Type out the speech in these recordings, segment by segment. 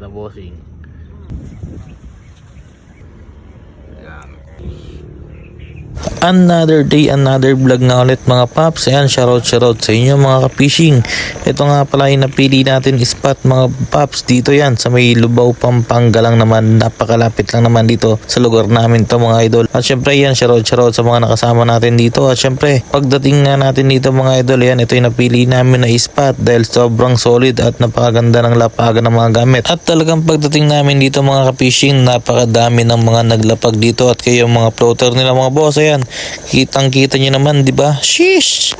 na bossing. Another day, another vlog na ulit mga paps. Ayan, shoutout sa inyo mga ka-fishing. Ito nga pala yung napili natin spot mga paps. Dito yan sa may Lubao, Pampanga lang naman. Napakalapit lang naman dito sa lugar namin to mga idol. At syempre yan, shoutout sa mga nakasama natin dito. At syempre, pagdating nga natin dito mga idol, yan, ito yung napili namin na spot dahil sobrang solid at napakaganda ng lapagan ng mga gamit. At talagang pagdating namin dito mga ka-fishing, napakadami ng mga naglapag dito. At kayo mga floater nila mga boss, ayan, kitang kita nyo naman, di ba? Sheesh!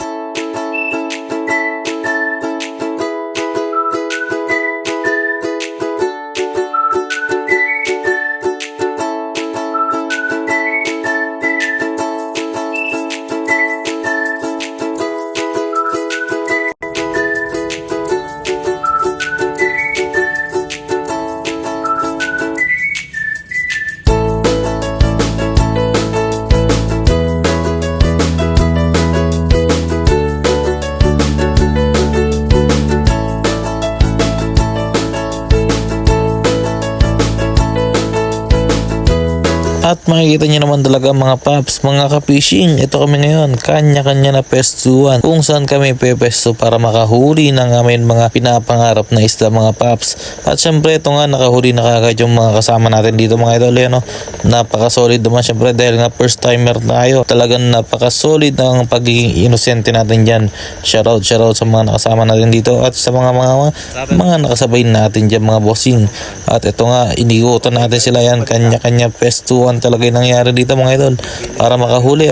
At makikita nyo naman talaga mga paps, mga ka-fishing, ito kami ngayon, kanya-kanya na pestuan kung saan kami pepesto para makahuli ng amin mga pinapangarap na isda mga paps. At syempre ito nga, nakahuli na kagad yung mga kasama natin dito mga idol, no? Napaka-solid naman syempre dahil nga first timer tayo, talagang napaka-solid ang pagiging inosente natin dyan. Shoutout sa mga nakasama natin dito at sa mga nakasabay natin dyan mga bossing. At ito nga, inigutan natin sila yan, kanya-kanya pestuan talaga yung nangyari dito mga idol para makahuli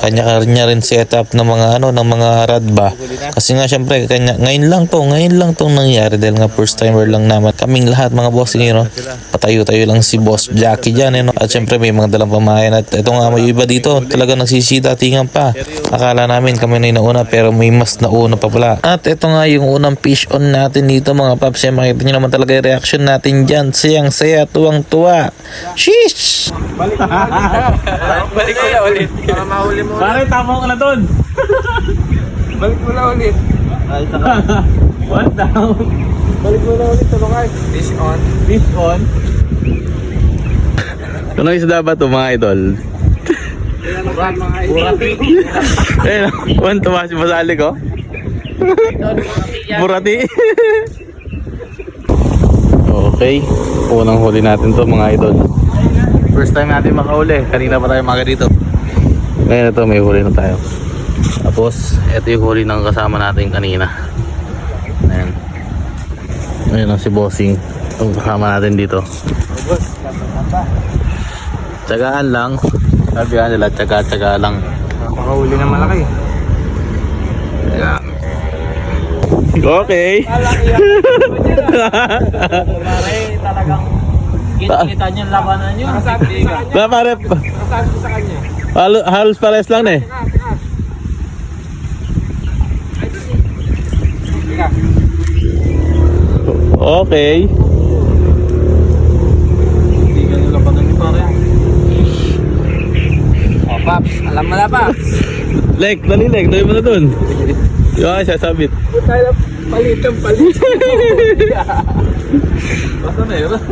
kanya-kanya rin setup ng mga ng mga radba kasi nga syempre ngayon lang tong nangyari dahil nga first timer lang naman kaming lahat mga boss patayo-tayo lang si boss Jackie dyan at syempre may mga dalang pamahayan at ito nga may iba dito talaga nagsisita-tingan pa, akala namin kami na yung nauna pero may mas nauna pa pala. At ito nga yung unang fish on natin dito mga paps, makita nyo naman talaga yung reaction natin dyan, sayang saya, tuwang-tuwa. Sheesh! Balik mo na ulit. Para mahuli mo. Pare, tama ka na doon. Balik mo na ulit. Ay, saka. One down. Balik mo na ulit. Tulungan. Fish on. Fish on. Ano yung isda ba ito mga idol? Burati. Ayun, one tumas yung masali ko. Burati. Okay, unang huli natin to mga idol. First time natin makahuli, kanina pa tayo mga dito. Ngayon ito, may huli na tayo. Tapos, ito yung huli ng kasama natin kanina. Ayan. Ayan ang si Bossing. Itong kasama natin dito. Tsagaan lang. Sabi nga nila, tsaga lang. Makahuli na malaki. Ayan. Okay. Pare, talagang kita niyo labanan niyo. Nakasabi sa kanya. Na pare, Nakasabi sa kanya. halos pares lang eh. Okay. Hindi ka nyo labanan niyo pare. Oh, Paps. Alam mo na, Paps. Lek, dali Lek, dali mo na dun. Yung sasabit. Palit. Basta meron.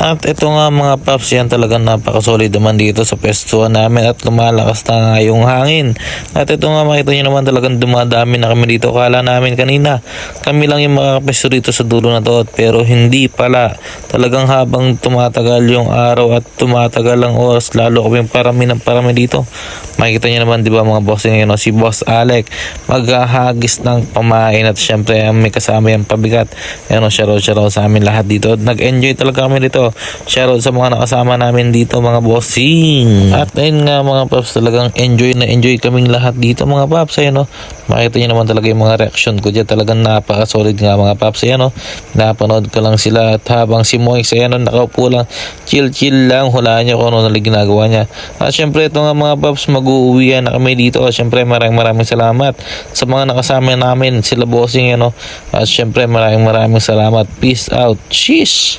At ito nga mga paps, yan talagang napakasolid naman dito sa pestuan namin at lumalakas na nga yung hangin. At ito nga makita nyo naman talagang dumadami na kami dito. Kala namin kanina kami lang yung makakapesto dito sa dulo na to, pero hindi pala. Talagang habang tumatagal yung araw at tumatagal ang oras, lalo kami parami dito. Makikita nyo naman, di ba mga bossing ngayon, si Boss Alec maghahagis ng pamain at syempre may kasama yung pabigat. Yan, shoutout sa amin lahat dito. Nag-enjoy talaga kami dito. Shoutout sa mga nakasama namin dito mga bossing. At ayun nga mga paps, talagang enjoy kaming lahat dito mga paps. Ayun, makita nyo naman talaga yung mga reaction ko dyan. Talagang napaka-solid nga mga paps. Ayun, napanood ko lang sila at habang si Moix ayun, nakaupo lang, chill lang, hulaan nyo kung ano nalang ginagawa niya. At syempre ito nga mga paps, mag-uuwi na kami dito. Syempre maraming salamat sa mga nakasama namin, sila bossing, at syempre maraming salamat. Peace out. Sheesh.